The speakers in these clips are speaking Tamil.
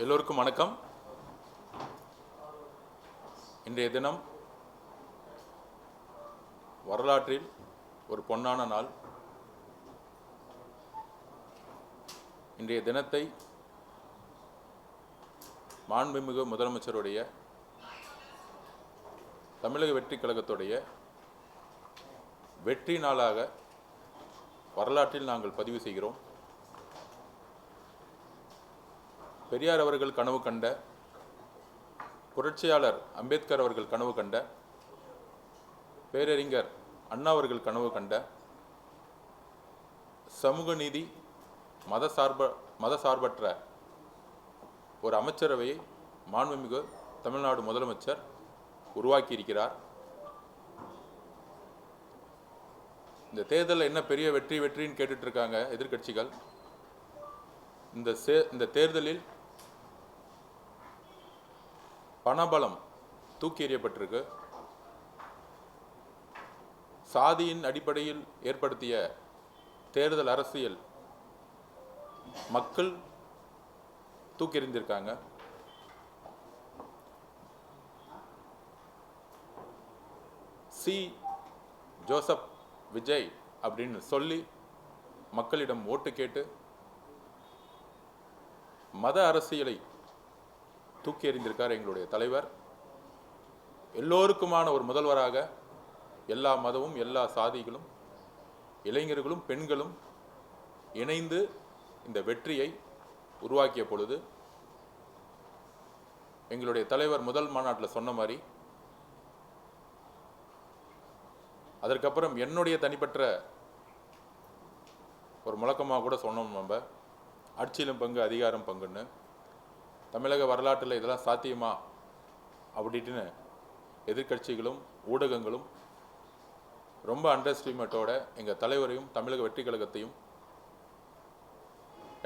எல்லோருக்கும் வணக்கம். இன்றைய தினம் வரலாற்றில் ஒரு பொன்னான நாள். இன்றைய தினத்தை மாண்புமிகு முதலமைச்சருடைய தமிழக வெற்றி கழகத்துடைய வெற்றி நாளாக வரலாற்றில் நாங்கள் பதிவு செய்கிறோம். பெரியார் அவர்கள் கனவு கண்ட, புரட்சியாளர் அம்பேத்கர் அவர்கள் கனவு கண்ட, பேரறிஞர் அண்ணா அவர்கள் கனவு கண்ட சமூக நீதி, மதசார்பற்ற ஒரு அமைச்சரவையை மாண்புமிகு தமிழ்நாடு முதலமைச்சர் உருவாக்கியிருக்கிறார். இந்த தேர்தலில் என்ன பெரிய வெற்றின்னு கேட்டுட்டு இருக்காங்க எதிர்கட்சிகள். இந்த தேர்தலில் பணபலம் தூக்கி எறியப்பட்டிருக்கு. சாதியின் அடிப்படையில் ஏற்படுத்திய தேர்தல் அரசியல் மக்கள் தூக்கி எறிந்திருக்காங்க. சி ஜோசப் விஜய் அப்படின்னு சொல்லி மக்களிடம் ஓட்டு கேட்டு மத அரசியலை தூக்கி எறிந்திருக்கார் எங்களுடைய தலைவர். எல்லோருக்குமான ஒரு முதல்வராக எல்லா மதமும், எல்லா சாதிகளும், இளைஞர்களும், பெண்களும் இணைந்து இந்த வெற்றியை உருவாக்கிய பொழுது எங்களுடைய தலைவர் முதல் மாநாட்டில் சொன்ன மாதிரி, அதற்கப்புறம் என்னுடைய தனிப்பட்ட ஒரு முழக்கமாக கூட சொன்னோம், நம்ம ஆட்சியிலும் பங்கு அதிகாரம் பங்குன்னு. தமிழக வரலாற்றில் இதெல்லாம் சாத்தியமா அப்படின்னு எதிர்கட்சிகளும் ஊடகங்களும் ரொம்ப அண்டர்ஸ்டிமேட்டோட எங்கள் தலைவரையும் தமிழக வெற்றி கழகத்தையும்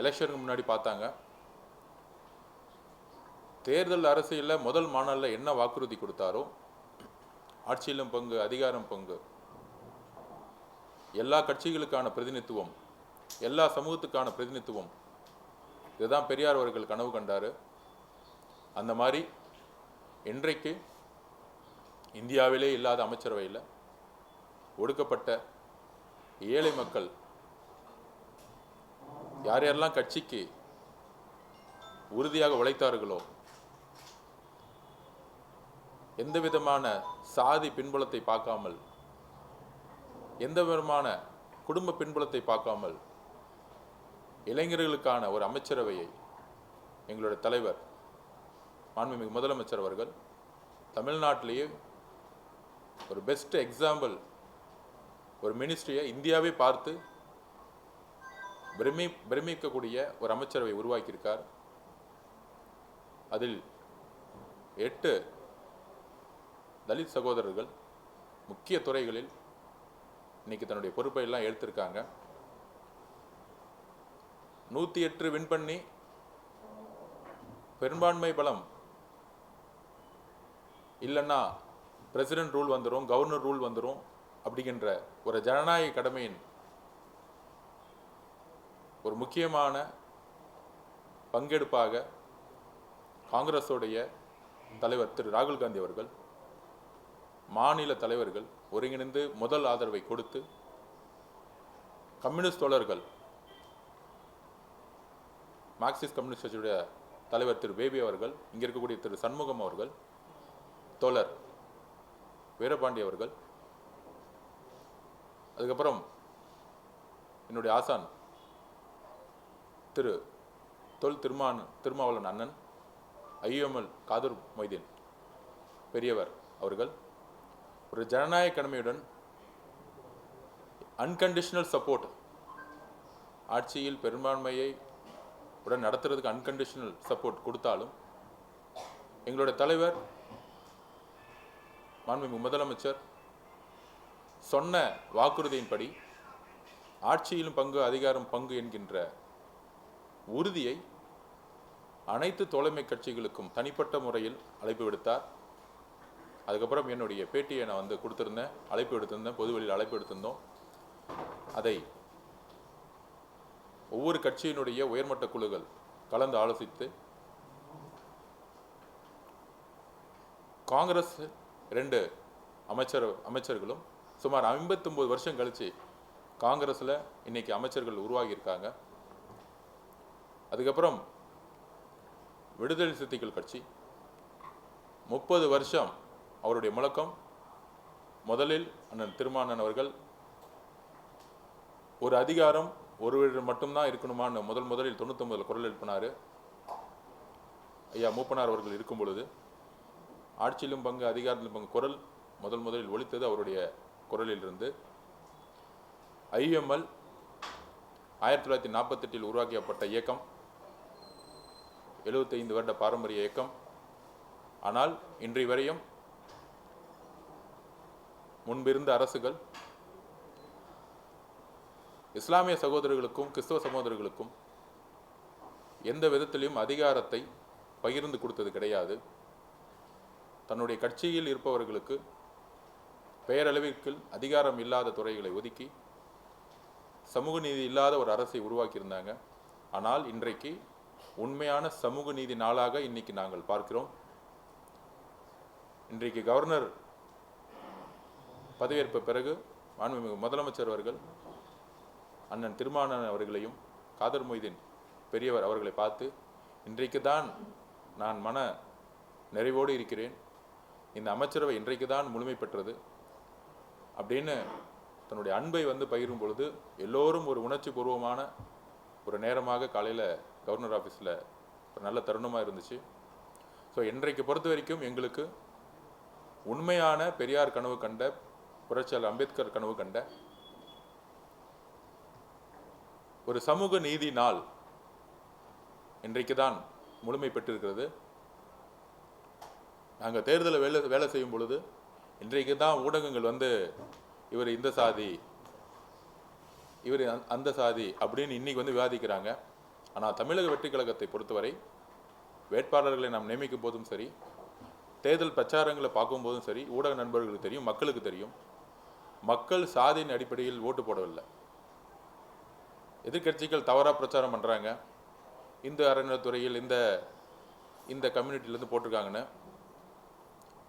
எலெக்ஷனுக்கு முன்னாடி பார்த்தாங்க. தேர்தல் அரசியலில் முதல் மாநாளில் என்ன வாக்குறுதி கொடுத்தாரோ, ஆட்சியிலும் பங்கு அதிகாரம் பங்கு, எல்லா கட்சிகளுக்கான பிரதிநிதித்துவம், எல்லா சமூகத்துக்கான பிரதிநிதித்துவம், இதுதான் பெரியார் அவர்கள் கனவு கண்டார். அந்த மாதிரி இன்றைக்கு இந்தியாவிலே இல்லாத அமைச்சரவையில் ஒடுக்கப்பட்ட ஏழை மக்கள் யார் யாரெல்லாம் கட்சிக்கு உறுதியாக உழைத்தார்களோ, எந்த விதமான சாதி பின்புலத்தை பார்க்காமல், எந்த விதமான குடும்ப பின்புலத்தை பார்க்காமல் இளைஞர்களுக்கான ஒரு அமைச்சரவையை எங்களுடைய தலைவர் மாண்புமிகு முதலமைச்சர் அவர்கள் தமிழ்நாட்டிலேயே ஒரு பெஸ்ட் எக்ஸாம்பிள், ஒரு மினிஸ்ட்ரியை இந்தியாவே பார்த்து பிரமிக்கக்கூடிய ஒரு அமைச்சரவை உருவாக்கியிருக்கார். அதில் 8 தலித் சகோதரர்கள் முக்கிய துறைகளில் இன்னைக்கு தன்னுடைய பொறுப்பை எல்லாம் எடுத்திருக்காங்க. 108 வின் பண்ணி பெரும்பான்மை பலம் இல்லைன்னா பிரசிடென்ட் ரூல் வந்துடும், கவர்னர் ரூல் வந்துடும் அப்படிங்கின்ற ஒரு ஜனநாயக கடமையின் ஒரு முக்கியமான பங்கெடுப்பாக காங்கிரஸோடைய தலைவர் திரு ராகுல் காந்தி அவர்கள், மாநில தலைவர்கள் ஒருங்கிணைந்து முதல் ஆதரவை கொடுத்து, கம்யூனிஸ்ட் தோழர்கள், மார்க்சிஸ்ட் கம்யூனிஸ்ட் கட்சியுடைய தலைவர் திரு பேபி அவர்கள், இங்கே இருக்கக்கூடிய திரு சண்முகம் அவர்கள், தோழர் வீரபாண்டி அவர்கள், அதுக்கப்புறம் என்னுடைய ஆசான் திரு திருமாவளவன் அண்ணன், ஐஎம்எல் காதர் மொய்தீன் பெரியவர் அவர்கள் ஒரு ஜனநாயக கடமையுடன் அன்கண்டிஷனல் சப்போர்ட், ஆட்சியில் பெரும்பான்மையை உடன் நடத்துறதுக்கு அன்கண்டிஷனல் சப்போர்ட் கொடுத்தாலும் எங்களுடைய தலைவர் மாண்புமிகு முதலமைச்சர் சொன்ன வாக்குறுதியின்படி ஆட்சியிலும் பங்கு அதிகாரம் பங்கு என்கின்ற உறுதியை அனைத்து தோழமை கட்சிகளுக்கும் தனிப்பட்ட முறையில் அழைப்பு விடுத்தார். அதுக்கப்புறம் என்னுடைய பேட்டியை நான் கொடுத்துருந்தேன், அழைப்பு எடுத்திருந்தேன், பொதுவெளியில் அழைப்பு எடுத்திருந்தோம். அதை ஒவ்வொரு கட்சியினுடைய உயர்மட்ட குழுக்கள் கலந்து ஆலோசித்து காங்கிரஸ் 2 அமைச்சர்களும் சுமார் 59 வருஷம் கழிச்சு காங்கிரஸில் இன்னைக்கு அமைச்சர்கள் உருவாகியிருக்காங்க. அதுக்கப்புறம் விடுதலை சிறுத்தைகள் கட்சி 30 வருஷம் அவருடைய முழக்கம். முதலில் அண்ணன் திருமானன் அவர்கள் ஒரு அதிகாரம் ஒருவரிடம் மட்டும்தான் இருக்கணுமான்னு முதலில் 99 குரல் எழுப்பினார். ஐயா மூப்பனார் அவர்கள் இருக்கும் பொழுது ஆட்சியிலும் பங்கு அதிகாரத்திலும் பங்கு குரல் முதலில் ஒலித்தது அவருடைய குரலிலிருந்து. IUML 1948 உருவாக்கப்பட்ட இயக்கம், 75 வருட பாரம்பரிய இயக்கம். ஆனால் இன்றைய வரையும் முன்பிருந்த அரசுகள் இஸ்லாமிய சகோதரர்களுக்கும் கிறிஸ்தவ சகோதரர்களுக்கும் எந்த விதத்திலும் அதிகாரத்தை பகிர்ந்து கொடுத்தது கிடையாது. தன்னுடைய கட்சியில் இருப்பவர்களுக்கு பெயரளவிற்கு அதிகாரம் இல்லாத துறைகளை ஒதுக்கி சமூக நீதி இல்லாத ஒரு அரசை உருவாக்கியிருந்தாங்க. ஆனால் இன்றைக்கு உண்மையான சமூக நீதி நாளாக இன்னைக்கு நாங்கள் பார்க்கிறோம். இன்றைக்கு கவர்னர் பதவியேற்ப பிறகு மாண்புமிகு முதலமைச்சர் அவர்கள் அண்ணன் திருமானன் அவர்களையும் காதர் மொய்தீன் பெரியவர் அவர்களை பார்த்து, இன்றைக்கு தான் நான் மன நிறைவோடு இருக்கிறேன், இந்த அமைச்சரவை இன்றைக்கு தான் முழுமை பெற்றது அப்படின்னு தன்னுடைய அன்பை பகிரும் பொழுது எல்லோரும் ஒரு உணர்ச்சி பூர்வமான ஒரு நேரமாக காலையில் கவர்னர் ஆஃபீஸில் ஒரு நல்ல தருணமாக இருந்துச்சு. ஸோ இன்றைக்கு பொறுத்த வரைக்கும் எங்களுக்கு உண்மையான பெரியார் கனவு கண்ட, புரட்சியாளர் அம்பேத்கர் கனவு கண்ட ஒரு சமூக நீதி நாள் இன்றைக்கு தான் முழுமை பெற்றிருக்கிறது. நாங்கள் தேர்தலில் வேலை செய்யும் பொழுது இன்றைக்கு தான் ஊடகங்கள் இவர் இந்த சாதி, இவர் அந்த சாதி அப்படின்னு இன்னைக்கு விவாதிக்கிறாங்க. ஆனால் தமிழக வெற்றி கழகத்தை பொறுத்தவரை வேட்பாளர்களை நாம் நியமிக்கும் போதும் சரி, தேர்தல் பிரச்சாரங்களை பார்க்கும்போதும் சரி, ஊடக நண்பர்களுக்கு தெரியும், மக்களுக்கு தெரியும், மக்கள் சாதியின் அடிப்படையில் ஓட்டு போடவில்லை. எதிர்கட்சிகள் தவறாக பிரச்சாரம் பண்ணுறாங்க, இந்து அறநிலைத்துறையில் இந்த கம்யூனிட்டிலேருந்து போட்டிருக்காங்கன்னு.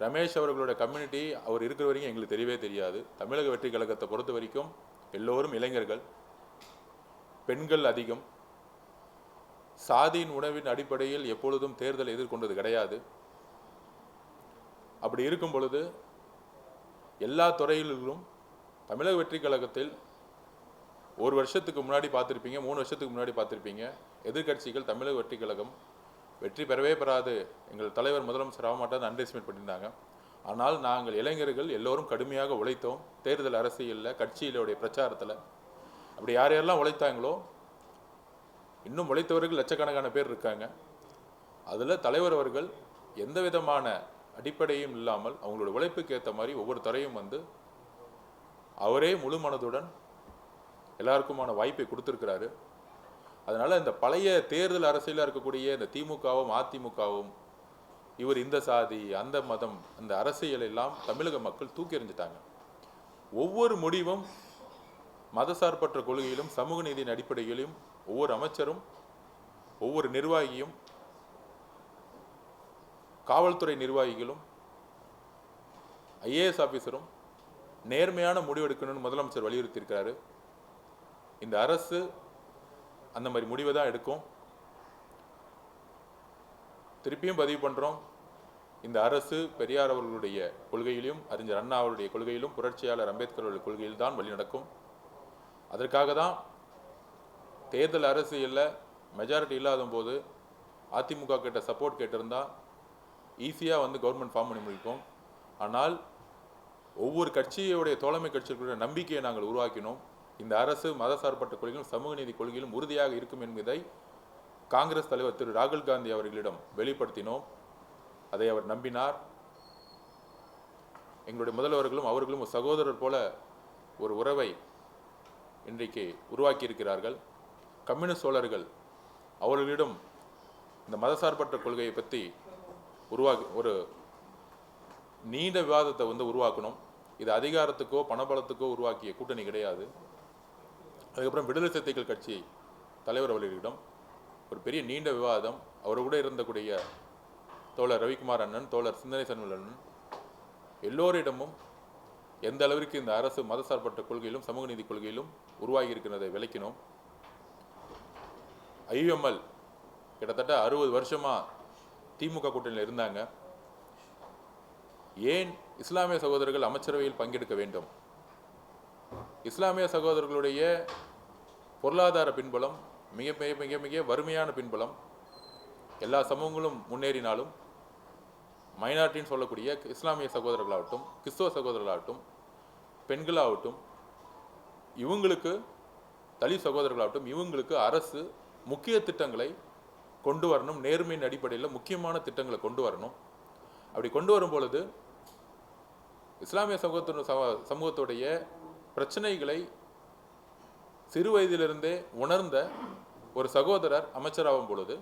ரமேஷ் அவர்களோட கம்யூனிட்டி அவர் இருக்கிற வரைக்கும் எங்களுக்கு தெரியவே தெரியாது. தமிழக வெற்றி கழகத்தை பொறுத்த வரைக்கும் எல்லோரும் இளைஞர்கள், பெண்கள் அதிகம். சாதியின் உணவின் அடிப்படையில் எப்பொழுதும் தேர்தலை எதிர்கொண்டது கிடையாது. அப்படி இருக்கும் பொழுது எல்லா துறையிலும் தமிழக வெற்றி கழகத்தில் ஒரு வருஷத்துக்கு முன்னாடி பார்த்துருப்பீங்க, 3 வருஷத்துக்கு முன்னாடி பார்த்துருப்பீங்க, எதிர்கட்சிகள் தமிழக வெற்றி கழகம் வெற்றி பெறவே பெறாது, எங்கள் தலைவர் முதலமைச்சர் ஆக மாட்டார் அண்டர்எஸ்டிமேட் பண்ணியிருந்தாங்க. ஆனால் நாங்கள் இளைஞர்கள் எல்லோரும் கடுமையாக உழைத்தோம். தேர்தல் அரசியலில், கட்சியிலுடைய பிரச்சாரத்தில் அப்படி யாரெல்லாம் உழைத்தாங்களோ இன்னும் உழைத்தவர்கள் லட்சக்கணக்கான பேர் இருக்காங்க. அதில் தலைவர் அவர்கள் எந்த விதமான அடிப்படையும் இல்லாமல் அவங்களோட உழைப்புக்கு ஏற்ற மாதிரி ஒவ்வொரு துறையும் அவரே முழு மனதுடன் எல்லாருக்குமான வாய்ப்பை கொடுத்துருக்கிறாரு. அதனால் இந்த பழைய தேர்தல் அரசியலாக இருக்கக்கூடிய இந்த திமுகவும் அதிமுகவும் இவர் இந்த சாதி அந்த மதம் அந்த அரசியல் எல்லாம் தமிழக மக்கள் தூக்கி எறிஞ்சிட்டாங்க. ஒவ்வொரு முடிவும் மதசார்பற்ற கொள்கையிலும் சமூக நீதியின் அடிப்படையிலும் ஒவ்வொரு அமைச்சரும் ஒவ்வொரு நிர்வாகியும் காவல்துறை நிர்வாகிகளும் IAS ஆஃபீஸரும் நேர்மையான முடிவெடுக்கணும்னு முதலமைச்சர் வலியுறுத்தியிருக்கிறாரு. இந்த அரசு அந்த மாதிரி முடிவை தான் எடுக்கும். திருப்பியும் பதிவு பண்ணுறோம், இந்த அரசு பெரியார் அவர்களுடைய கொள்கையிலும் அறிஞர் அண்ணா அவருடைய கொள்கையிலும் புரட்சியாளர் அம்பேத்கர் அவருடைய கொள்கையில் தான் வழி நடக்கும். அதற்காக தான் தேர்தல் அரசியலில் மெஜாரிட்டி இல்லாத போது அதிமுக கிட்ட சப்போர்ட் கேட்டிருந்தா ஈஸியாக கவர்மெண்ட் ஃபார்ம் பண்ணி முடிப்போம். ஆனால் ஒவ்வொரு கட்சியுடைய தோழமை கட்சிகளுடைய நம்பிக்கையை நாங்கள் உருவாக்கினோம். இந்த அரசு மதசார்பற்ற கொள்கையிலும் சமூக நீதி கொள்கையிலும் உறுதியாக இருக்கும் என்பதை காங்கிரஸ் தலைவர் திரு ராகுல் காந்தி அவர்களிடம் வெளிப்படுத்தினோம். அதை அவர் நம்பினார். எங்களுடைய முதல்வர்களும் அவர்களும் ஒரு சகோதரர் போல ஒரு உறவை இன்றைக்கு உருவாக்கி இருக்கிறார்கள். கம்யூனிஸ்ட் தோழர்கள் அவர்களிடம் இந்த மதசார்பற்ற கொள்கையை பற்றி ஒரு நீண்ட விவாதத்தை உருவாக்கணும். இது அதிகாரத்துக்கோ பணபலத்துக்கோ உருவாக்கிய கூட்டணி கிடையாது. அதுக்கப்புறம் விடுதலை சிறுத்தைகள் கட்சி தலைவர் அவர்களிடம் ஒரு பெரிய நீண்ட விவாதம், அவர் கூட இருந்தக்கூடிய தோழர் ரவிக்குமார் அண்ணன், தோழர் சிந்தனை சண்முகன் அண்ணன், எல்லோரிடமும் எந்த அளவிற்கு இந்த அரசு மதசார்பற்ற கொள்கையிலும் சமூக நீதி கொள்கையிலும் உருவாகி இருக்கிறதை விளக்கினோம். ஐயுஎம்எல் கிட்டத்தட்ட 60 வருஷமா திமுக கூட்டணியில் இருந்தாங்க. ஏன் இஸ்லாமிய சகோதரர்கள் அமைச்சரவையில் பங்கெடுக்க வேண்டும்? இஸ்லாமிய சகோதரர்களுடைய பொருளாதார பின்புலம் மிக மிக மிக மிக வறுமையான பின்புலம். எல்லா சமூகங்களும் முன்னேறினாலும் மைனாரிட்டின்னு சொல்லக்கூடிய இஸ்லாமிய சகோதரர்களாகட்டும், கிறிஸ்தவ சகோதரர்களாகட்டும், பெண்களாகட்டும், இவங்களுக்கு தலித் சகோதரர்களாகட்டும், இவங்களுக்கு அரசு முக்கிய திட்டங்களை கொண்டு வரணும். நேர்மையின் அடிப்படையில் முக்கியமான திட்டங்களை கொண்டு வரணும். அப்படி கொண்டு வரும் பொழுது இஸ்லாமிய சமூகத்துடைய பிரச்சனைகளை சிறு வயதிலிருந்தே உணர்ந்த ஒரு சகோதரர் அமைச்சராகும் பொழுது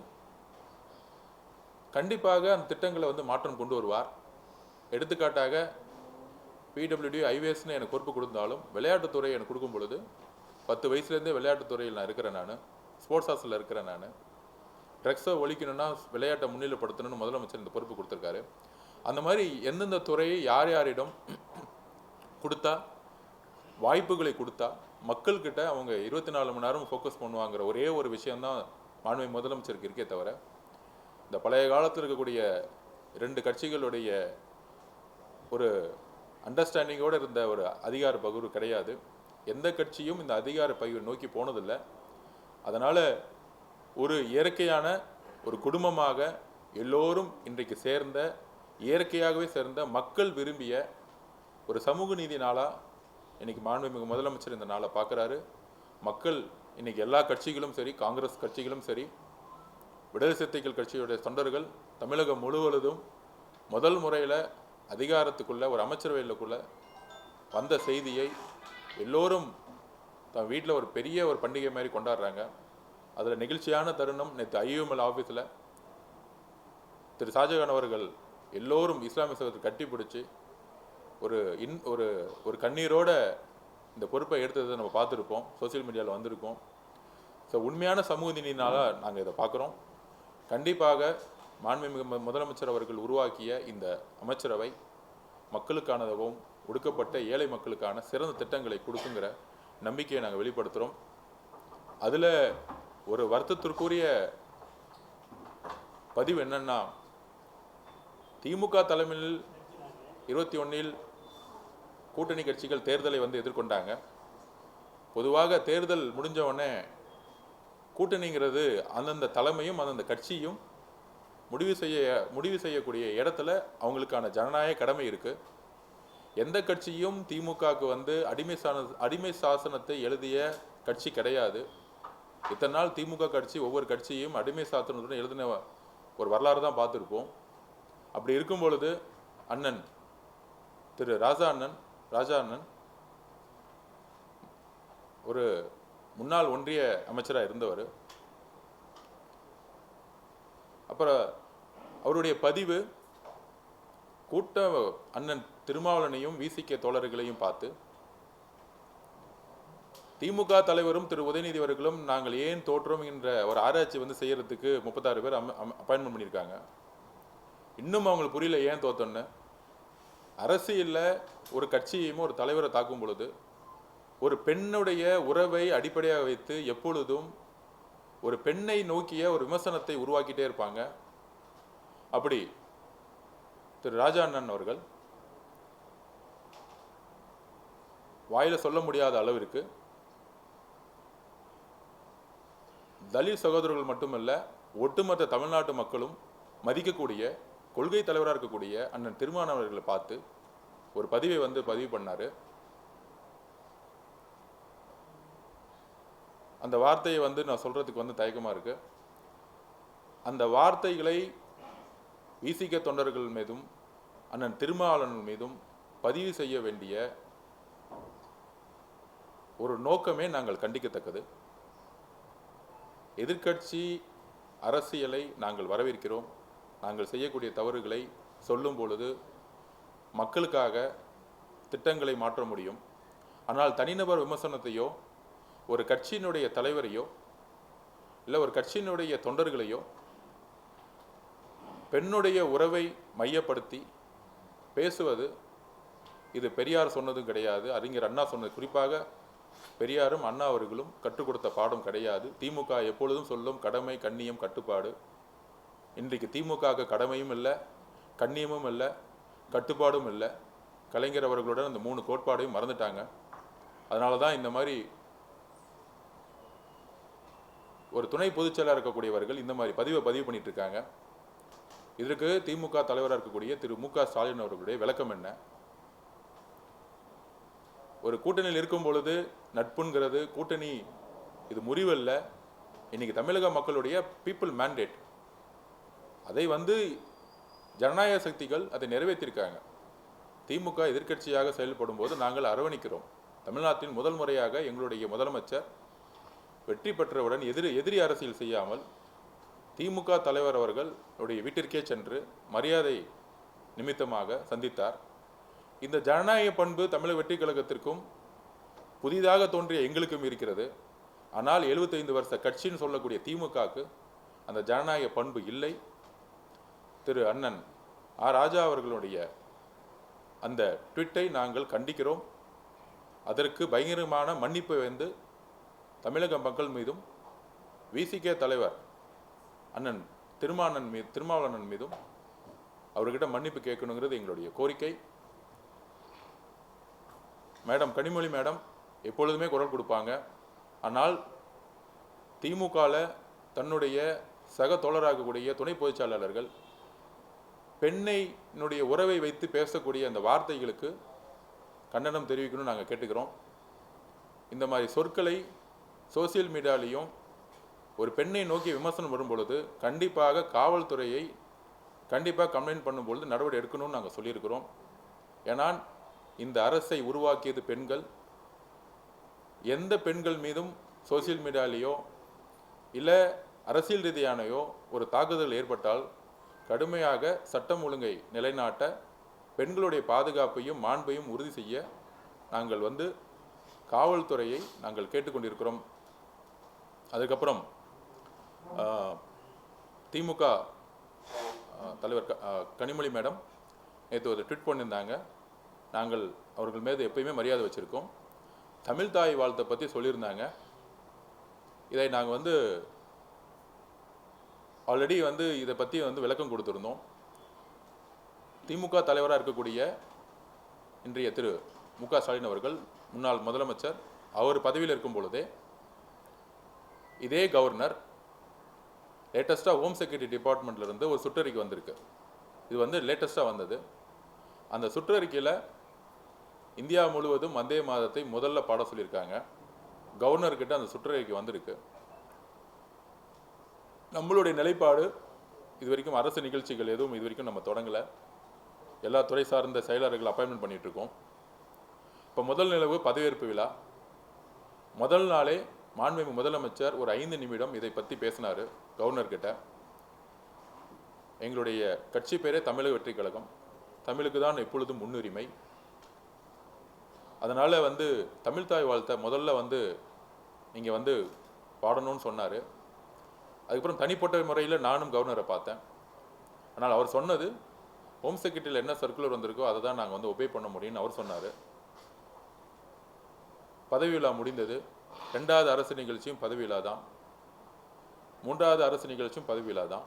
கண்டிப்பாக அந்த திட்டங்களை மாற்றம் கொண்டு வருவார். எடுத்துக்காட்டாக பிடபிள்யூடி ஐவேஸ்னு எனக்கு பொறுப்பு கொடுத்தாலும் விளையாட்டுத்துறை எனக்கு கொடுக்கும் பொழுது 10 வயசுலேருந்தே விளையாட்டுத்துறையில் நான் இருக்கிறேன். நான் ஸ்போர்ட்ஸ் ஹாஸ்டலில் இருக்கிறேன். நான் ட்ரக்ஸை ஒழிக்கணும்னா விளையாட்டை முன்னிலைப்படுத்தணும்னு முதலமைச்சர் இந்த பொறுப்பு கொடுத்துருக்காரு. அந்த மாதிரி எந்தெந்த துறையை யார் யாரிடம் கொடுத்தா வாய்ப்புகளை கொடுத்தா மக்கள்கிட்ட அவங்க 24 மணி நேரம் ஃபோக்கஸ் பண்ணுவாங்கிற ஒரே ஒரு விஷயம்தான் மாண்புமிகு முதலமைச்சருக்கு இருக்கே தவிர இந்த பழைய காலத்தில் இருக்கக்கூடிய 2 கட்சிகளுடைய ஒரு அண்டர்ஸ்டாண்டிங்கோடு இருந்த ஒரு அதிகார பகிர்வு கிடையாது. எந்த கட்சியும் இந்த அதிகார பகிர்வை நோக்கி போனதில்லை. அதனால் ஒரு இயற்கையான ஒரு குடும்பமாக எல்லோரும் இன்றைக்கு சேர்ந்த இயற்கையாகவே சேர்ந்த மக்கள் விரும்பிய ஒரு சமூக நீதி நாளாக இன்றைக்கி மாண்புமிகு முதலமைச்சர் இந்த நாளை பார்க்குறாரு. மக்கள் இன்றைக்கி எல்லா கட்சிகளும் சரி, காங்கிரஸ் கட்சிகளும் சரி, விடுதலை சிறுத்தைகள் கட்சியுடைய தொண்டர்கள் தமிழகம் முழுவதும் முதல் முறையில் அதிகாரத்துக்குள்ளே ஒரு அமைச்சரவையிலுக்குள்ளே வந்த செய்தியை எல்லோரும் தன் வீட்டில் ஒரு பெரிய ஒரு பண்டிகை மாதிரி கொண்டாடுறாங்க. அதில் நெகிழ்ச்சியான தருணம் நேற்று ஐயுஎம்எல் ஆஃபீஸில் திரு ஷாஜகான் அவர்கள் எல்லோரும் இஸ்லாமிய சகோதரர் கட்டி பிடிச்சி ஒரு ஒரு கண்ணீரோட இந்த பொறுப்பை எடுத்ததை நம்ம பார்த்துருப்போம், சோசியல் மீடியாவில் வந்திருக்கோம். ஸோ உண்மையான சமூக நீதினால நாங்கள் இதை பார்க்குறோம். கண்டிப்பாக மாண்புமிகு முதலமைச்சர் அவர்கள் உருவாக்கிய இந்த அமைச்சரவை மக்களுக்கானதாகவும் ஒடுக்கப்பட்ட ஏழை மக்களுக்கான சிறந்த திட்டங்களை கொடுக்குங்கிற நம்பிக்கையை நாங்கள் வெளிப்படுத்துகிறோம். அதில் ஒரு வருத்தத்திற்குரிய பதிவு என்னன்னா, திமுக தலைமையில் 21 கூட்டணி கட்சிகள் தேர்தலை எதிர்கொண்டாங்க. பொதுவாக தேர்தல் முடிஞ்ச உடனே கூட்டணிங்கிறது அந்தந்த தலைமையும் அந்தந்த கட்சியும் முடிவு செய்யக்கூடிய இடத்துல அவங்களுக்கான ஜனநாயக கடமை இருக்குது. எந்த கட்சியும் திமுகவுக்கு அடிமை சாசனத்தை எழுதிய கட்சி கிடையாது. இத்தனை நாள் திமுக கட்சி ஒவ்வொரு கட்சியும் அடிமை சாசனத்துடன் எழுதின ஒரு வரலாறு தான் பார்த்துருப்போம். அப்படி இருக்கும் பொழுது அண்ணன் திரு ராஜா அண்ணன் ஒரு முன்னாள் ஒன்றிய அமைச்சராக இருந்தவர். அப்புறம் அவருடைய பதிவு கூட்ட அண்ணன் திருமாவளவனையும் விசிகே தோழர்களையும் பார்த்து திமுக தலைவரும் திரு உதயநிதி அவர்களும் நாங்கள் ஏன் தோற்றோம் என்ற ஒரு ஆராய்ச்சி செய்யறதுக்கு 36 பேர் அப்பாயின்மெண்ட் பண்ணியிருக்காங்க. இன்னும் அவங்களுக்கு புரியல ஏன் தோத்தோன்னு. அரசியலில் ஒரு கட்சியையும் ஒரு தலைவரை தாக்கும் பொழுது ஒரு பெண்ணுடைய உறவை அடிப்படையாக வைத்து எப்பொழுதும் ஒரு பெண்ணை நோக்கிய ஒரு விமர்சனத்தை உருவாக்கிட்டே இருப்பாங்க. அப்படி திரு ராஜா அண்ணன் அவர்கள் வாயில சொல்ல முடியாத அளவிற்கு தலித் சகோதரர்கள் மட்டுமல்ல, ஒட்டுமொத்த தமிழ்நாட்டு மக்களும் மதிக்கக்கூடிய கொள்கை தலைவராக இருக்கக்கூடிய அண்ணன் திருமாவளவர்களை பார்த்து ஒரு பதிவை பதிவு பண்ணாரு. அந்த வார்த்தையை நான் சொல்றதுக்கு தயக்கமா இருக்கு. அந்த வார்த்தைகளை விசிக தொண்டர்கள் மீதும் அண்ணன் திருமாவளவன் மீதும் பதிவு செய்ய வேண்டிய ஒரு நோக்கமே நாங்கள் கண்டிக்கத்தக்கது. எதிர்க்கட்சி அரசியலை நாங்கள் வரவேற்கிறோம். நாங்கள் செய்யக்கூடிய தவறுகளை சொல்லும் பொழுது மக்களுக்காக திட்டங்களை மாற்ற முடியும். ஆனால் தனிநபர் விமர்சனத்தையோ ஒரு கட்சியினுடைய தலைவரையோ இல்லை ஒரு கட்சியினுடைய தொண்டர்களையோ பெண்ணுடைய உறவை மையப்படுத்தி பேசுவது இது பெரியார் சொன்னதும் கிடையாது, அறிஞர் அண்ணா சொன்னது. குறிப்பாக பெரியாரும் அண்ணா அவர்களும் கற்றுக் கொடுத்த பாடம் கிடையாது. திமுக எப்பொழுதும் சொல்லும் கடமை, கண்ணியம், கட்டுப்பாடு. இன்றைக்கு திமுக கடமையும் இல்லை, கண்ணியமும் இல்லை, கட்டுப்பாடும் இல்லை. கலைஞர் அவர்களுடன் அந்த 3 கோட்பாடையும் மறந்துட்டாங்க. அதனால தான் இந்த மாதிரி ஒரு துணை பொதுச்செயலாளர் இருக்கக்கூடியவர்கள் இந்த மாதிரி பதிவு பண்ணிட்டு இருக்காங்க. இதற்கு திமுக தலைவராக இருக்கக்கூடிய திரு மு.க. ஸ்டாலின் அவர்களுடைய விளக்கம் என்ன? ஒரு கூட்டணியில் இருக்கும் பொழுது நட்புங்கிறது கூட்டணி, இது முறிவல்ல. இன்னைக்கு தமிழக மக்களுடைய பீப்புள் மேண்டேட், அதை ஜனநாயக சக்திகள் அதை நிறைவேற்றியிருக்காங்க. திமுக எதிர்க்கட்சியாக செயல்படும் போது நாங்கள் அரவணைக்கிறோம். தமிழ்நாட்டின் முதல் முறையாக எங்களுடைய முதலமைச்சர் வெற்றி பெற்றவுடன் எதிரி அரசியல் செய்யாமல் திமுக தலைவர் அவர்கள் வீட்டிற்கே சென்று மரியாதை நிமித்தமாக சந்தித்தார். இந்த ஜனநாயக பண்பு தமிழக வெற்றி கழகத்திற்கும் புதிதாக தோன்றிய எங்களுக்கும் இருக்கிறது. ஆனால் 75 வருஷ கட்சின்னு சொல்லக்கூடிய திமுகவுக்கு அந்த ஜனநாயக பண்பு இல்லை. திரு அண்ணன் ராஜா அவர்களுடைய அந்த ட்வீட்டை நாங்கள் கண்டிக்கிறோம். அதற்கு பயங்கரமான மன்னிப்பு தமிழக மக்கள் மீதும் விசிகே தலைவர் அண்ணன் திருமாவளவன் மீதும் அவர்கிட்ட மன்னிப்பு கேட்கணுங்கிறது எங்களுடைய கோரிக்கை. மேடம் கனிமொழி மேடம் எப்பொழுதுமே குரல் கொடுப்பாங்க. ஆனால் திமுகவில் தன்னுடைய சக தோழராகக்கூடிய துணை பொதுச்செயலாளர்கள் பெண்ணினுடைய உறவை வைத்து பேசக்கூடிய அந்த வார்த்தைகளுக்கு கண்டனம் தெரிவிக்கணும்னு நாங்கள் கேட்டுக்கிறோம். இந்த மாதிரி சொற்களை சோசியல் மீடியாலையும் ஒரு பெண்ணை நோக்கி விமர்சனம் வரும்பொழுது கண்டிப்பாக காவல்துறையை கம்ப்ளைண்ட் பண்ணும்பொழுது நடவடிக்கை எடுக்கணும்னு நாங்கள் சொல்லியிருக்கிறோம். ஏனால் இந்த அரசை உருவாக்கியது பெண்கள். எந்த பெண்கள் மீதும் சோசியல் மீடியாலேயோ இல்லை அரசியல் ரீதியானையோ ஒரு தாக்குதல் ஏற்பட்டால் கடுமையாக சட்டம் ஒழுங்கை நிலைநாட்ட, பெண்களுடைய பாதுகாப்பையும் மாண்பையும் உறுதி செய்ய நாங்கள் காவல்துறையை நாங்கள் கேட்டுக்கொண்டிருக்கிறோம். அதுக்கப்புறம் திமுக தலைவர் கனிமொழி மேடம் நேற்று ஒரு ட்வீட் பண்ணியிருந்தாங்க. நாங்கள் அவர்கள் மீது எப்பயுமே மரியாதை வச்சுருக்கோம். தமிழ் தாய் வாழ்த்தை பற்றி சொல்லியிருந்தாங்க. இதை நாங்கள் ஆல்ரெடி இதை பற்றி விளக்கம் கொடுத்துருந்தோம். திமுக தலைவராக இருக்கக்கூடிய இன்றைய திரு மு.க. ஸ்டாலின் அவர்கள் முன்னாள் முதலமைச்சர், அவர் பதவியில் இருக்கும் பொழுதே இதே கவர்னர் லேட்டஸ்ட்டாக ஹோம் செக்யூரிட்டி டிபார்ட்மெண்ட்லேருந்து ஒரு சுற்றறிக்கை வந்திருக்கு. இது லேட்டஸ்ட்டாக வந்தது. அந்த சுற்றறிக்கையில் இந்தியா முழுவதும் வந்தே மாதத்தை முதல்ல பாட சொல்லியிருக்காங்க. கவர்னர்கிட்ட அந்த சுற்றறிக்கை வந்திருக்கு. நம்மளுடைய நிலைப்பாடு இது வரைக்கும் அரசு நிகழ்ச்சிகள் எதுவும் இது வரைக்கும் நம்ம தொடங்கலை. எல்லா துறை சார்ந்த செயலர்கள் அப்பாயின்மெண்ட் பண்ணிகிட்ருக்கோம். இப்போ முதல் நிலவு பதவியேற்பு விழா முதல் நாளே மாண்புமிகு முதலமைச்சர் ஒரு 5 நிமிடம் இதை பற்றி பேசினார் கவர்னர்கிட்ட. எங்களுடைய கட்சி பேரே தமிழக வெற்றி கழகம், தமிழுக்கு தான் எப்பொழுதும் முன்னுரிமை. அதனால் தமிழ் தாய் வாழ்த்தை முதல்ல நீங்கள் பாடணும்னு சொன்னார். அதுக்கப்புறம் தனிப்பட்ட முறையில் நானும் கவர்னரை பார்த்தேன். ஆனால் அவர் சொன்னது ஹோம் செக்ரட்டரியில் என்ன சர்க்குலர் வந்திருக்கோ அதை தான் நாங்கள் ஒபே பண்ண முடியும்னு அவர் சொன்னார். பதவி விழா முடிந்தது. 2வது அரசு நிகழ்ச்சியும் பதவி விழா தான், 3வது அரசு நிகழ்ச்சியும் பதவி விழா தான்.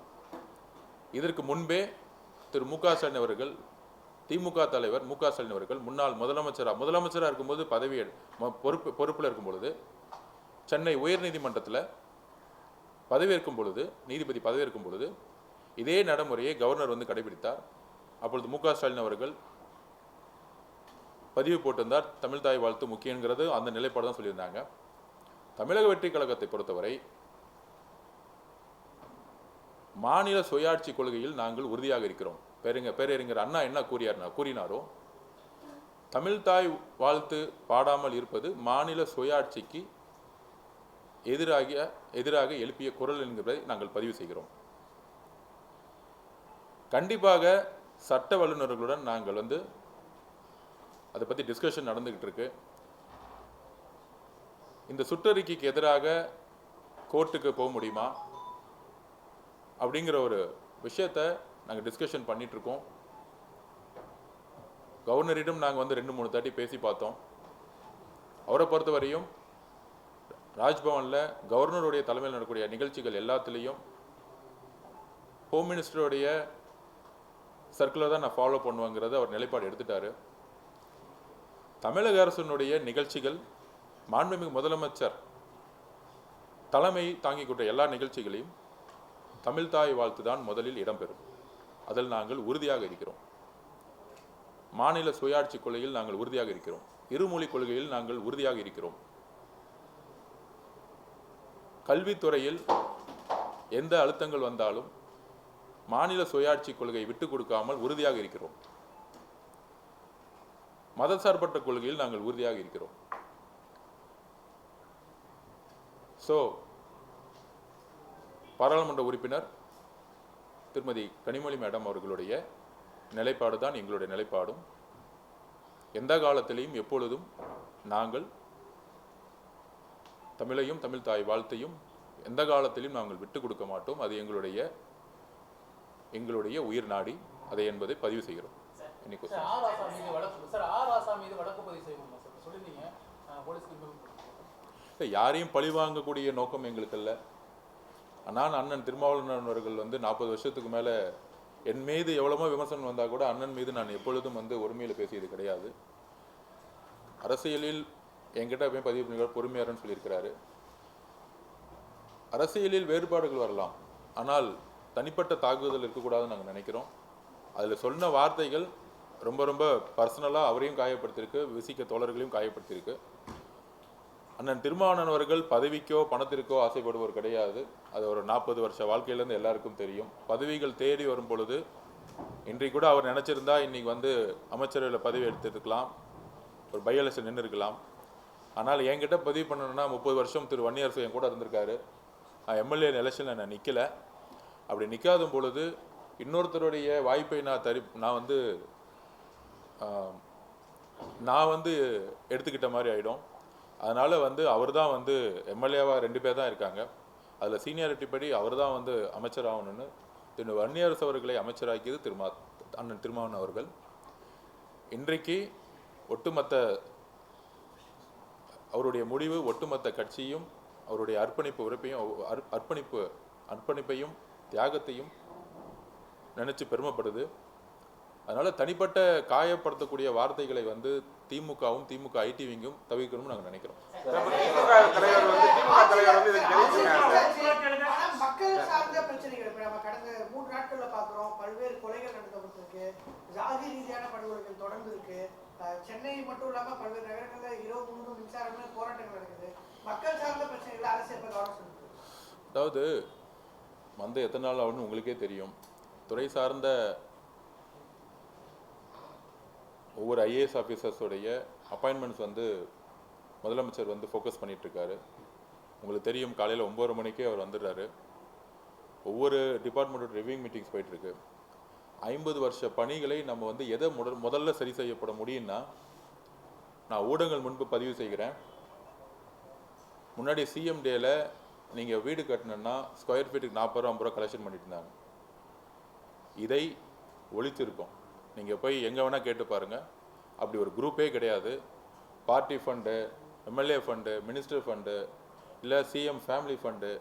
இதற்கு முன்பே திரு மு.க. ஸ்டாலின் அவர்கள், திமுக தலைவர் மு.க. ஸ்டாலின் அவர்கள் முன்னாள் முதலமைச்சராக இருக்கும்போது பொறுப்பில் இருக்கும் பொழுது சென்னை உயர்நீதிமன்றத்தில் பதவியேற்கும் பொழுது, நீதிபதி பதவியேற்கும் பொழுது இதே நடைமுறையை கவர்னர் கடைபிடித்தார். அப்பொழுது மு.க. ஸ்டாலின் அவர்கள் பதிவு போட்டிருந்தார், தமிழ் தாய் வாழ்த்து முக்கியங்கிறது அந்த நிலைப்பாடு தான் சொல்லியிருந்தாங்க. தமிழக வெற்றி கழகத்தை பொறுத்தவரை மாநில சுயாட்சி கொள்கையில் நாங்கள் உறுதியாக இருக்கிறோம். பேரறிஞர் அண்ணா என்ன கூறினாரோ, தமிழ் தாய் வாழ்த்து பாடாமல் இருப்பது மாநில சுயாட்சிக்கு எதிராக எழுப்பிய குரல் என்கிறதை நாங்கள் பதிவு செய்கிறோம். கண்டிப்பாக சட்ட வல்லுநர்களுடன் நாங்கள் அதை பற்றி டிஸ்கஷன் நடந்துகிட்டு இருக்கு. இந்த சுற்றறிக்கைக்கு எதிராக கோர்ட்டுக்கு போக முடியுமா அப்படிங்கிற ஒரு விஷயத்தை நாங்கள் டிஸ்கஷன் பண்ணிட்டு இருக்கோம். கவர்னரிடம் நாங்கள் வந்து 2-3 தாட்டி பேசி பார்த்தோம். அவரை பொறுத்தவரையும் ராஜ்பவனில் கவர்னருடைய தலைமையில் நடக்கக்கூடிய நிகழ்ச்சிகள் எல்லாத்துலேயும் ஹோம் மினிஸ்டருடைய சர்க்குலர் தான் நான் ஃபாலோ பண்ணுவேங்கிறத அவர் நிலைப்பாடு எடுத்துட்டாரு. தமிழக அரசினுடைய நிகழ்ச்சிகள் மாண்புமிகு முதலமைச்சர் தலைமை தாங்கிக் கொண்ட எல்லா நிகழ்ச்சிகளையும் தமிழ் தாய் வாழ்த்து தான் முதலில் இடம்பெறும். அதில் நாங்கள் உறுதியாக இருக்கிறோம். மாநில சுயாட்சி கொள்கையில் நாங்கள் உறுதியாக இருக்கிறோம். இருமொழி கொள்கையில் நாங்கள் உறுதியாக இருக்கிறோம். கல்வித்துறையில் எந்த அழுத்தங்கள் வந்தாலும் மாநில சுயாட்சி கொள்கையை விட்டுக் கொடுக்காமல் உறுதியாக இருக்கிறோம். மதசார்பற்ற கொள்கையில் நாங்கள் உறுதியாக இருக்கிறோம். பாராளுமன்ற உறுப்பினர் திருமதி கனிமொழி மேடம் அவர்களுடைய நிலைப்பாடு தான் எங்களுடைய நிலைப்பாடும். எந்த காலத்திலையும் எப்பொழுதும் நாங்கள் தமிழையும் தமிழ் தாய் வாழ்த்தையும் எந்த காலத்திலும் நாங்கள் விட்டுக் கொடுக்க மாட்டோம். அது எங்களுடைய உயிர் நாடி அதை என்பதை பதிவு செய்கிறோம். யாரையும் பழிவாங்கக்கூடிய நோக்கம் எங்களுக்கு இல்லை. நான் அண்ணன் திருமாவளவன் அவர்கள் 40 வருஷத்துக்கு மேலே என் மீது எவ்வளவோ விமர்சனம் வந்தால் கூட அண்ணன் மீது நான் எப்பொழுதும் ஒருமையில் பேசியது கிடையாது. அரசியலில் என்கிட்ட போய் பதிவு பண்ணி பொறுமையாரன்னு சொல்லியிருக்கிறாரு. அரசியலில் வேறுபாடுகள் வரலாம், ஆனால் தனிப்பட்ட தாக்குதல் இருக்கக்கூடாதுன்னு நாங்கள் நினைக்கிறோம். அதில் சொன்ன வார்த்தைகள் ரொம்ப ரொம்ப பர்சனலாக அவரையும் காயப்படுத்தியிருக்கு, விசிக்க தோழர்களையும் காயப்படுத்தியிருக்கு. அண்ணன் திருமாவளவன் அவர்கள் பதவிக்கோ பணத்திற்கோ ஆசைப்படுவோர் கிடையாது. அது ஒரு 40 வருஷ வாழ்க்கையிலேருந்து எல்லாருக்கும் தெரியும். பதவிகள் தேடி வரும் பொழுது இன்றைக்கு கூட அவர் நினச்சிருந்தா இன்றைக்கி அமைச்சரவையில் பதவி எடுத்துருக்கலாம், ஒரு பை எலெக்ஷன் நின்று இருக்கலாம். ஆனால் என்கிட்ட பதிவு பண்ணணுன்னா 30 வருஷம் திரு வன்னியரசு என் கூட இருந்திருக்காரு. எம்எல்ஏ எலெக்ஷனில் நான் நிற்கலை. அப்படி நிற்காத பொழுது இன்னொருத்தருடைய வாய்ப்பை நான் எடுத்துக்கிட்ட மாதிரி ஆகிடும். அதனால் அவர் தான் எம்எல்ஏவாக 2 பேர் தான் இருக்காங்க. அதில் சீனியாரிட்டி படி அவர் தான் அமைச்சர் ஆகணும்னு திரு வன்னியரசு அவர்களை அமைச்சராக்கியது அண்ணன் திருமாவளவன் அவர்கள். இன்றைக்கு ஒட்டுமொத்த அவருடைய முடிவு ஒட்டுமொத்த கட்சியும் அவருடைய அர்ப்பணிப்பையும் தியாகத்தையும் நினச்சி பெருமைப்படுது. அதனால் தனிப்பட்ட காயப்படுத்தக்கூடிய வார்த்தைகளை திமுகவும் திமுக ஐடிவிங்கும் தவிர்க்கணும்னு நாங்கள் நினைக்கிறோம். மக்கள் சார்ந்த பிரச்சனைகள் நம்ம கடந்த 3 நாட்கள்ல பார்க்குறோம். பல்வேறு கொலைகள் நடத்தப்பட்டிருக்கு, ஜாதி ரீதியான படுகொலைகள் தொடர்ந்து இருக்கு. சென்னை மட்டும் இல்லாமல் பல்வேறு நகரங்களில் இரவு முழுவதும் மின்சாரங்கள் போராட்டங்கள் நடக்குது. மக்கள் சார்ந்த பிரச்சனைகள் அரசு எப்போ கவனம் செலுத்துது? அதாவது எத்தனை நாள் ஆகுன்னு உங்களுக்கே தெரியும். துறை சார்ந்த ஒவ்வொரு ஐஏஎஸ் ஆஃபீஸர்ஸோடைய அப்பாயின்மெண்ட்ஸ் முதலமைச்சர் ஃபோக்கஸ் பண்ணிகிட்ருக்காரு. உங்களுக்கு தெரியும், காலையில் 9 மணிக்கே அவர் வந்துடுறாரு. ஒவ்வொரு டிபார்ட்மெண்ட்டோட ரிவ்யூங் மீட்டிங்ஸ் போயிட்டுருக்கு. 50 வருஷ பணிகளை நம்ம எதை முதல்ல சரி செய்யப்பட முடியும்னா, நான் ஊடகங்கள் முன்பு பதிவு செய்கிறேன். முன்னாடி சிஎம் டேல நீங்கள் வீடு கட்டணுன்னா ஸ்கொயர் ஃபீட்டுக்கு 40 ரூபா 50 ரூபா கலெக்ஷன் பண்ணிட்டு இருந்தாங்க. இதை ஒழிச்சிருக்கோம். நீங்கள் போய் எங்கே வேணால் கேட்டு பாருங்கள். அப்படி ஒரு குரூப்பே கிடையாது. Party fund, MLA fund, minister fund, இல்லை சிஎம் ஃபேமிலி ஃபண்டு,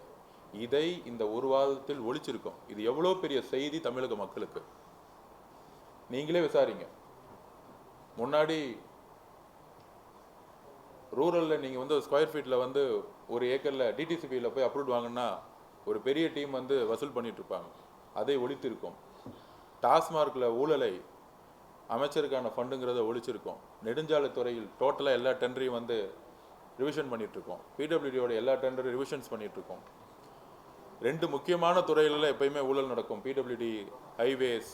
இதை இந்த ஒரு வாரத்தில் ஒழிச்சிருக்கோம். இது எவ்வளோ பெரிய செய்தி தமிழக மக்களுக்கு, நீங்களே விசாரிங்க. முன்னாடி ரூரலில் நீங்கள் ஸ்கொயர் ஃபீட்டில் ஒரு ஏக்கரில் டிடிசிபியில் போய் அப்ரூவ் வாங்கினா ஒரு பெரிய டீம் வசூல் பண்ணிகிட்ருப்பாங்க. அதை ஒழித்திருக்கோம். டாஸ்மார்க்கில் ஊழலை அமைச்சருக்கான ஃபண்டுங்கிறத ஒழிச்சிருக்கோம். நெடுஞ்சாலைத்துறையில் டோட்டலாக எல்லா டெண்டரையும் ரிவிஷன் பண்ணிகிட்ருக்கோம். பிடபிள்யூடியோட எல்லா டெண்டரும் ரிவிஷன்ஸ் பண்ணிகிட்ருக்கோம். 2 முக்கியமான துறைகளில் எப்பயுமே ஊழல் நடக்கும். பிடபிள்யூடி, ஹைவேஸ்,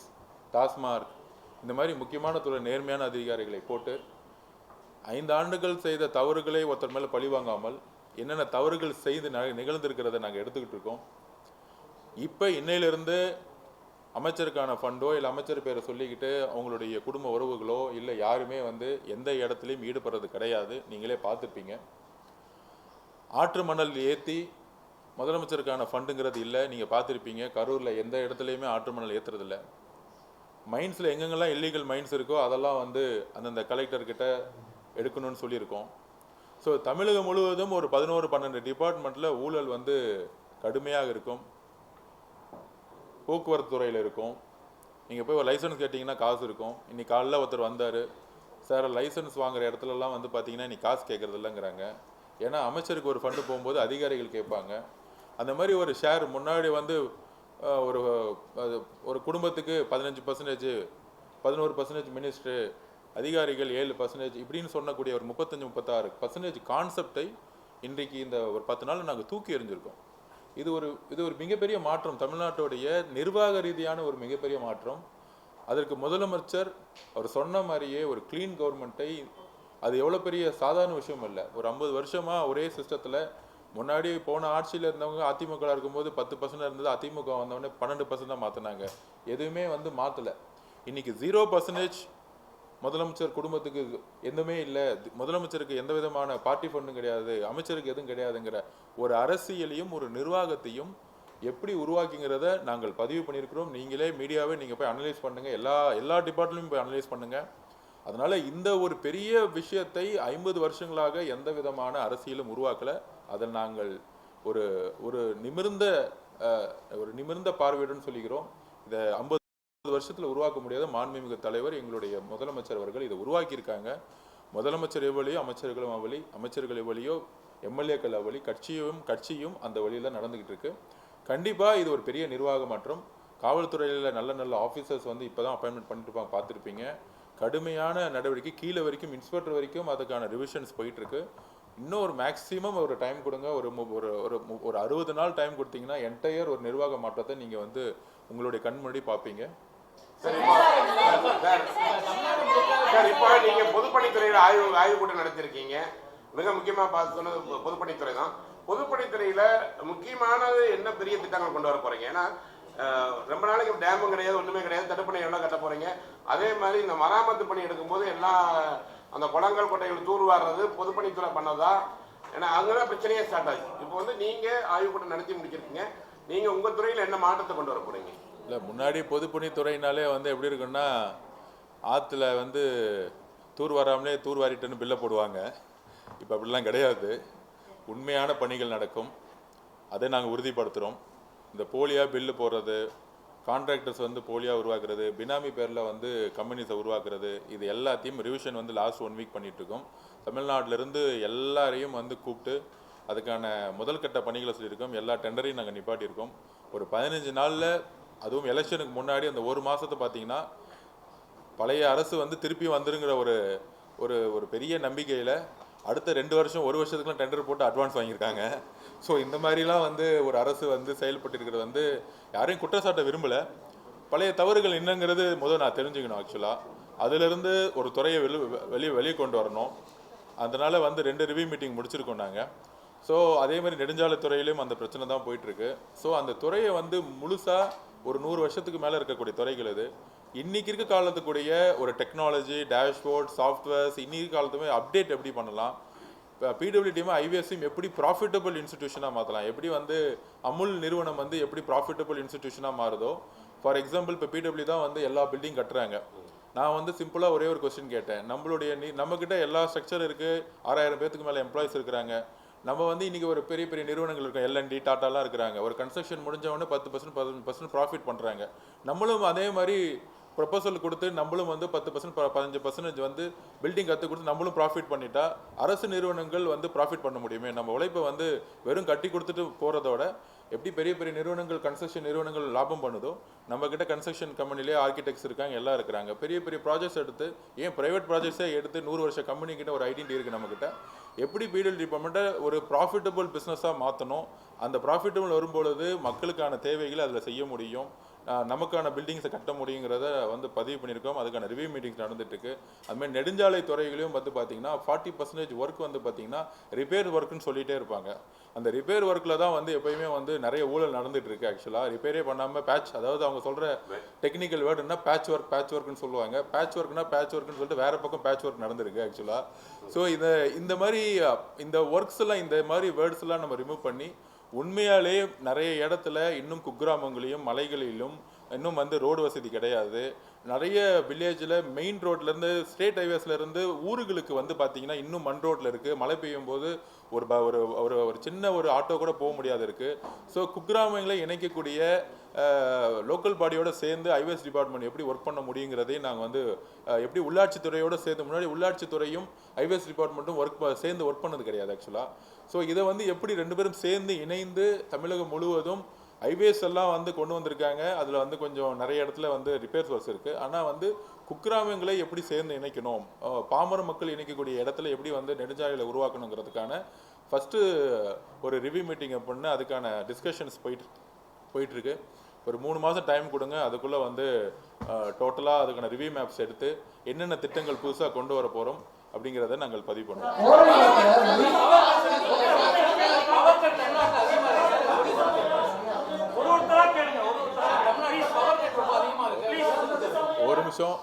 டாஸ்மார்க், இந்த மாதிரி முக்கியமான துறை நேர்மையான அதிகாரிகளை போட்டு 5 ஆண்டுகள் செய்த தவறுகளை ஒருத்தர் மேலே பழி வாங்காமல் என்னென்ன தவறுகள் செய்து நிகழ்ந்திருக்கிறத நாங்கள் எடுத்துக்கிட்டு இருக்கோம். இப்போ இன்னையிலிருந்து அமைச்சருக்கான ஃபண்டோ இல்லை அமைச்சர் பேரை சொல்லிக்கிட்டு அவங்களுடைய குடும்ப உறவுகளோ இல்லை யாருமே எந்த இடத்துலையும் ஈடுபடுறது கிடையாது. நீங்களே பார்த்துருப்பீங்க. ஆற்று மணல் ஏற்றி முதலமைச்சருக்கான ஃபண்டுங்கிறது இல்லை. நீங்கள் பார்த்துருப்பீங்க, கரூரில் எந்த இடத்துலையுமே ஆற்று மணல் ஏற்றுறதில்ல. மைன்ஸில் எங்கெங்கெல்லாம் இல்லீகல் மைன்ஸ் இருக்கோ அதெல்லாம் வந்து அந்தந்த கலெக்டர்கிட்ட எடுக்கணும்னு சொல்லியிருக்கோம். ஸோ தமிழகம் முழுவதும் ஒரு 11-12 டிபார்ட்மெண்ட்டில் ஊழல் வந்து கடுமையாக இருக்கும். போக்குவரத்து துறையில் இருக்கும். நீங்கள் போய் ஒரு லைசன்ஸ் கேட்டிங்கன்னா காசு இருக்கும். இன்னைக்கு காலையில் ஒருத்தர் வந்தார், சார் லைசன்ஸ் வாங்குற இடத்துலலாம் வந்து பார்த்தீங்கன்னா நீ காசு கேட்குறது இல்லைங்கிறாங்க. ஏன்னா அமைச்சருக்கு ஒரு ஃபண்டு போகும்போது அதிகாரிகள் கேட்பாங்க. அந்த மாதிரி ஒரு ஷேர் முன்னாடி வந்து ஒரு ஒரு குடும்பத்துக்கு 15%, 11% மினிஸ்டரு, அதிகாரிகள் 7% இப்படின்னு சொன்னக்கூடிய ஒரு 35-36% கான்செப்டை இன்றைக்கு இந்த ஒரு 10 நாள் நாங்கள் தூக்கி எறிஞ்சிருக்கோம். இது ஒரு மிகப்பெரிய மாற்றம், தமிழ்நாட்டுடைய நிர்வாக ரீதியான ஒரு மிகப்பெரிய மாற்றம். அதற்கு முதலமைச்சர் அவர் சொன்ன மாதிரியே ஒரு க்ளீன் கவர்மெண்ட்டை, அது எவ்வளோ பெரிய சாதாரண விஷயம் இல்லை. ஒரு 50 வருஷமாக ஒரே சிஸ்டத்தில் முன்னாடி போன ஆட்சியில் இருந்தவங்க அதிமுக இருக்கும்போது 10% இருந்தது, அதிமுக வந்தவொடனே 12% தான் மாற்றினாங்க. எதுவுமே வந்து மாற்றலை. இன்னைக்கு 0% முதலமைச்சர் குடும்பத்துக்கு எதுவுமே இல்லை, முதலமைச்சருக்கு எந்த விதமான பார்ட்டி ஃபண்டும் கிடையாது, அமைச்சருக்கு எதுவும் கிடையாதுங்கிற ஒரு அரசியலையும் ஒரு நிர்வாகத்தையும் எப்படி உருவாக்கிங்கிறத நாங்கள் பதிவு பண்ணியிருக்கிறோம். நீங்களே மீடியாவே நீங்கள் போய் அனலைஸ் பண்ணுங்கள், எல்லா டிபார்ட்மெண்ட்லையும் போய் அனலைஸ் பண்ணுங்கள். அதனால் இந்த ஒரு பெரிய விஷயத்தை 50 வருஷங்களாக எந்த விதமான அரசியலும் உருவாக்கலை. அதை நாங்கள் ஒரு ஒரு நிமிர்ந்த பார்வையுடன் சொல்லிக்கிறோம். இதை 50 வருஷத்தில் உருவாக்க முடியாத மாண்புமிகு தலைவர் எங்களுடைய முதலமைச்சர் அவர்கள் இதை உருவாக்கியிருக்காங்க. முதலமைச்சர் எவ்வளியோ அமைச்சர்களும் அவ்வளி, அமைச்சர்கள் எவ்வளியோ எம்எல்ஏக்கள் அவ்வளி, கட்சியும் அந்த வழியில் நடந்துக்கிட்டு இருக்கு. கண்டிப்பாக இது ஒரு பெரிய நிர்வாக மாற்றம். காவல்துறையில் நல்ல ஆஃபீஸர்ஸ் வந்து இப்போ தான் அப்பாயின்மெண்ட் பண்ணிட்டு பார்த்துருப்பீங்க. கடுமையான நடவடிக்கை, கீழே வரைக்கும் இன்ஸ்பெக்டர் வரைக்கும் அதுக்கான ரிவிஷன்ஸ் போயிட்டுருக்கு. இன்னும் ஒரு மேக்ஸிமம் ஒரு டைம் கொடுங்க, ஒரு 60 நாள் டைம் கொடுத்தீங்கன்னா என்டையர் ஒரு நிர்வாக மாற்றத்தை நீங்கள் வந்து உங்களுடைய கண் முன்னாடி பார்ப்பீங்க. சார், இப்போ நீங்க பொதுப்பணித்துறையில ஆய்வு கூட்டம் நடத்திருக்கீங்க. மிக முக்கியமா பார்த்து சொன்னது பொதுப்பணித்துறை தான். பொதுப்பணித்துறையில முக்கியமானது என்ன பெரிய திட்டங்கள் கொண்டு வர போறீங்க? ஏன்னா ரொம்ப நாளைக்கு டேமும் கிடையாது, ஒண்ணுமே கிடையாது, தடுப்பணை எவ்வளோ கட்ட போறீங்க. அதே மாதிரி இந்த மராமத்து பணி எடுக்கும்போது எல்லாம் அந்த குளங்கள் கொட்டைகள் தூர்வாடுறது பொதுப்பணித்துறை பண்ணதா? ஏன்னா அங்கதான் பிரச்சனையே ஸ்டார்ட் ஆச்சு. இப்போ வந்து நீங்க ஆய்வு கூட்டம் நடத்தி முடிச்சிருக்கீங்க. நீங்க உங்க துறையில என்ன மாற்றத்தை கொண்டு வர போறீங்க? இல்லை, முன்னாடி பொதுப்பணித்துறையினாலே வந்து எப்படி இருக்குன்னா, ஆற்றுல வந்து தூர் வராமலே தூர் வாரிட்டுன்னு பில்லை போடுவாங்க. இப்போ அப்படிலாம் கிடையாது. உண்மையான பணிகள் நடக்கும். அதை நாங்கள் உறுதிப்படுத்துகிறோம். இந்த போலியாக பில்லு போடுறது, கான்ட்ராக்டர்ஸ் வந்து போலியாக உருவாக்குறது, பினாமி பேரில் வந்து கம்பெனிஸை உருவாக்குறது, இது எல்லாத்தையும் ரிவிஷன் வந்து லாஸ்ட் 1 வீக் பண்ணிகிட்ருக்கோம். தமிழ்நாட்டிலேருந்து எல்லாரையும் வந்து கூப்பிட்டு அதுக்கான முதல் கட்ட பணிகளை சொல்லியிருக்கோம். எல்லா டெண்டரையும் நாங்கள் நிப்பாட்டியிருக்கோம். ஒரு 15 நாளில், அதுவும் எலெக்ஷனுக்கு முன்னாடி அந்த ஒரு மாதத்தை பார்த்தீங்கன்னா பழைய அரசு வந்து திருப்பி வந்துருங்கிற ஒரு பெரிய நம்பிக்கையில் அடுத்த 2 வருஷம் 1 வருஷத்துக்குலாம் டெண்டர் போட்டு அட்வான்ஸ் வாங்கியிருக்காங்க. ஸோ இந்த மாதிரிலாம் வந்து ஒரு அரசு வந்து செயல்பட்டு இருக்கிறது வந்து யாரையும் குற்றச்சாட்ட விரும்பலை. பழைய தவறுகள் என்னங்கிறது முதல் நான் தெரிஞ்சுக்கணும். ஆக்சுவலாக அதிலிருந்து ஒரு துறையை வெளியே கொண்டு வரணும். அதனால் வந்து 2 ரிவ்யூ மீட்டிங் முடிச்சிருக்கோம் நாங்கள். ஸோ அதே மாதிரி நெடுஞ்சாலைத்துறையிலையும் அந்த பிரச்சனை தான் போயிட்டுருக்கு. ஸோ அந்த துறையை வந்து முழுசாக ஒரு 100 வருஷத்துக்கு மேலே இருக்கக்கூடிய துறைகள் இது. இன்றைக்கி இருக்க காலத்துக்குடைய ஒரு டெக்னாலஜி, டேஷ்போர்ட், சாஃப்ட்வேர்ஸ், இன்றைக்கி காலத்துமே அப்டேட் எப்படி பண்ணலாம், இப்போ பிடபிள்யூடியும் ஐவிஎஸ்ஸையும் எப்படி ப்ராஃபிட்டபிள் இன்ஸ்டிடியூஷனாக மாற்றலாம், எப்படி வந்து அமுல் நிறுவனம் வந்து எப்படி ப்ராஃபிட்டபிள் இன்ஸ்டிடியூஷனாக மாறுதோ. ஃபார் எக்ஸாம்பிள் இப்போ பிடபிள்யூ தான் வந்து எல்லா பில்டிங் கட்டுறாங்க. நான் வந்து சிம்பிளாக ஒரே ஒரு கொஸ்டின் கேட்டேன். நம்மக்கிட்ட எல்லா ஸ்ட்ரக்சர் இருக்குது, 6000 பேத்துக்கு மேலே எம்ப்ளாயிஸ் இருக்கிறாங்க. நம்ம வந்து இன்றைக்கி ஒரு பெரிய நிறுவனங்கள் இருக்கோம், எல்என்டி, டாட்டாலாம் இருக்கிறாங்க. ஒரு கன்ஸ்ட்ரக்ஷன் முடிஞ்சவொடனே 10% 15% ப்ராஃபிட் பண்ணுறாங்க. நம்மளும் அதே மாதிரி ப்ரொபோசல் கொடுத்து நம்மளும் வந்து 10% 15% வந்து பில்டிங் கற்றுக் கொடுத்து நம்மளும் ப்ராஃபிட் பண்ணிட்டா அரசு நிறுவனங்கள் வந்து ப்ராஃபிட் பண்ண முடியுமே. நம்ம உழைப்பை வந்து வெறும் கட்டி கொடுத்துட்டு போகிறதோட எப்படி பெரிய நிறுவனங்கள், கன்ஸ்ட்ரக்ஷன் நிறுவனங்கள் லாபம் பண்ணுதோ, நம்மக்கிட்ட கன்ஸ்ட்ரக்ஷன் கம்பெனிலே ஆர்கிடெக்ட்ஸ் இருக்காங்க, எல்லாம் இருக்கிறாங்க. பெரிய ப்ராஜெக்ட்ஸ் எடுத்து, ஏன் ப்ரைவேட் ப்ராஜெக்ட்ஸே எடுத்து 100 வருஷ கம்பெனிக்கிட்ட ஒரு ஐடென்டிட்டி இருக்குது நம்மக்கிட்ட. எப்படி பிடபிள்யூ டிபார்ட்மெண்ட்டை ஒரு ப்ராஃபிட்டபிள் பிஸ்னஸாக மாற்றணும், அந்த ப்ராஃபிட்டபிள் வரும்பொழுது மக்களுக்கான தேவைகளை அதில் செய்ய முடியும், நமக்கான பில்டிங்ஸை கட்ட முடியுங்கிறத வந்து பதிவு பண்ணியிருக்கோம். அதுக்கான ரிவ்யூ மீட்டிங்ஸ் நடந்துட்டுருக்கு. அதுமாதிரி நெடுஞ்சாலை துறைகளையும் வந்து பார்த்திங்கன்னா 40% ஒர்க் வந்து பார்த்திங்கன்னா ரிப்பேர் ஒர்க்குன்னு சொல்லிகிட்டே இருப்பாங்க. அந்த ரிப்பேர் ஒர்க்கில் தான் வந்து எப்போயுமே வந்து நிறைய ஊழல் நடந்துட்டு இருக்கு. ஆக்சுவலாக ரிப்பேரே பண்ணாமல் பேட்ச், அதாவது அவங்க சொல்கிற டெக்னிக்கல் வேர்டுன்னா பேட்ச் ஒர்க்னு சொல்லுவாங்க. பேட்ச் ஒர்க்னு சொல்லிட்டு வேறு பக்கம் பேட்ச் ஒர்க் நடந்திருக்கு ஆக்சுவலாக. ஸோ இந்த மாதிரி இந்த ஒர்க்ஸ் எல்லாம், இந்த மாதிரி வேர்ட்ஸ் எல்லாம் நம்ம ரிமூவ் பண்ணி உண்மையாலே நிறைய இடத்துல இன்னும் குக்கிராமங்களையும் மலைகளிலும் இன்னும் வந்து ரோடு வசதி கிடையாது. நிறைய வில்லேஜில் மெயின் ரோட்லேருந்து ஸ்டேட் ஹைவேஸ்லேருந்து ஊர்களுக்கு வந்து பார்த்தீங்கன்னா இன்னும் மண் ரோட்டில் இருக்குது. மழை பெய்யும் போது ஒரு ஒரு ஒரு சின்ன ஒரு ஆட்டோ கூட போக முடியாது இருக்குது. ஸோ குக்கிராமங்களை இணைக்கக்கூடிய லோக்கல் பாடியோடு சேர்ந்து ஹைவேஸ் டிபார்ட்மெண்ட் எப்படி ஒர்க் பண்ண முடியுங்கிறதையும் நாங்கள் வந்து எப்படி உள்ளாட்சித்துறையோடு சேர்ந்து முன்னாடி உள்ளாட்சித்துறையும் ஹைவேஸ் டிபார்ட்மெண்ட்டும் சேர்ந்து ஒர்க் பண்ணது கிடையாது ஆக்சுவலாக. ஸோ இதை வந்து எப்படி 2 பேரும் சேர்ந்து இணைந்து தமிழகம் முழுவதும் ஹைவேஸ் எல்லாம் வந்து கொண்டு வந்திருக்காங்க. அதில் வந்து கொஞ்சம் நிறைய இடத்துல வந்து ரிப்பேர்ஸ் ஒர்க்ஸ் இருக்குது. ஆனால் வந்து குக்கிராமங்களை எப்படி சேர்ந்து இணைக்கணும், பாமர மக்கள் இணைக்கக்கூடிய இடத்துல எப்படி வந்து நெடுஞ்சாலைகளை உருவாக்கணுங்கிறதுக்கான ஃபஸ்ட்டு ஒரு ரிவ்யூ மீட்டிங்கை பண்ணி அதுக்கான டிஸ்கஷன்ஸ் போயிட்டுருக்கு. ஒரு 3 மாதம் டைம் கொடுங்க. அதுக்குள்ளே வந்து டோட்டலாக அதுக்கான ரிவ்யூ மேப்ஸ் எடுத்து என்னென்ன திட்டங்கள் புதுசாக கொண்டு வர போகிறோம் அப்படிங்கிறத நாங்கள் பதிவு பண்ணுவோம்.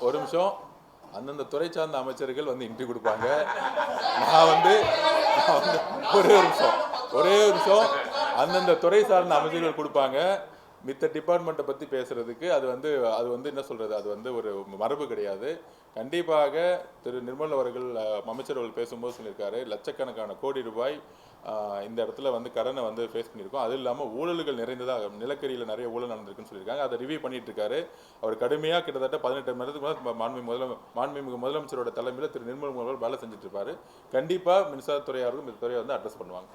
ஒரு நிமிஷம் அந்தந்த துறை சார்ந்த அமைச்சர்கள் வந்து இன்டர்வியூ கொடுப்பாங்க. நான் வந்து ஒரே நிமிஷம் அந்தந்த துறை சார்ந்த அமைச்சர்கள் கொடுப்பாங்க. மித்த டிபார்ட்மெண்ட்டை பற்றி பேசுகிறதுக்கு அது வந்து என்ன சொல்கிறது, அது வந்து ஒரு மரபு கிடையாது. கண்டிப்பாக திரு நிர்மல் அவர்கள் அமைச்சர் அவர்கள் பேசும்போது சொல்லியிருக்காரு, லட்சக்கணக்கான கோடி ரூபாய் இந்த இடத்துல வந்து கடனை வந்து ஃபேஸ் பண்ணியிருக்கோம். அது இல்லாமல் ஊழல்கள் நிறைந்ததாக நிலக்கரியில் நிறைய ஊழல் நடந்திருக்குன்னு சொல்லியிருக்காங்க. அதை ரிவ்யூ பண்ணிட்டு இருக்காரு. அவர் கடுமையாக கிட்டத்தட்ட 18 மணி நேரத்துக்கு மாண்புமிகு முதலமைச்சரோட தலைமையில் திரு நிர்மல் அவர்கள் வேலை செஞ்சுட்டு இருப்பாரு. கண்டிப்பாக மின்சாரத்துறையாளர்கள் இந்த துறையை வந்து அட்ரஸ் பண்ணுவாங்க.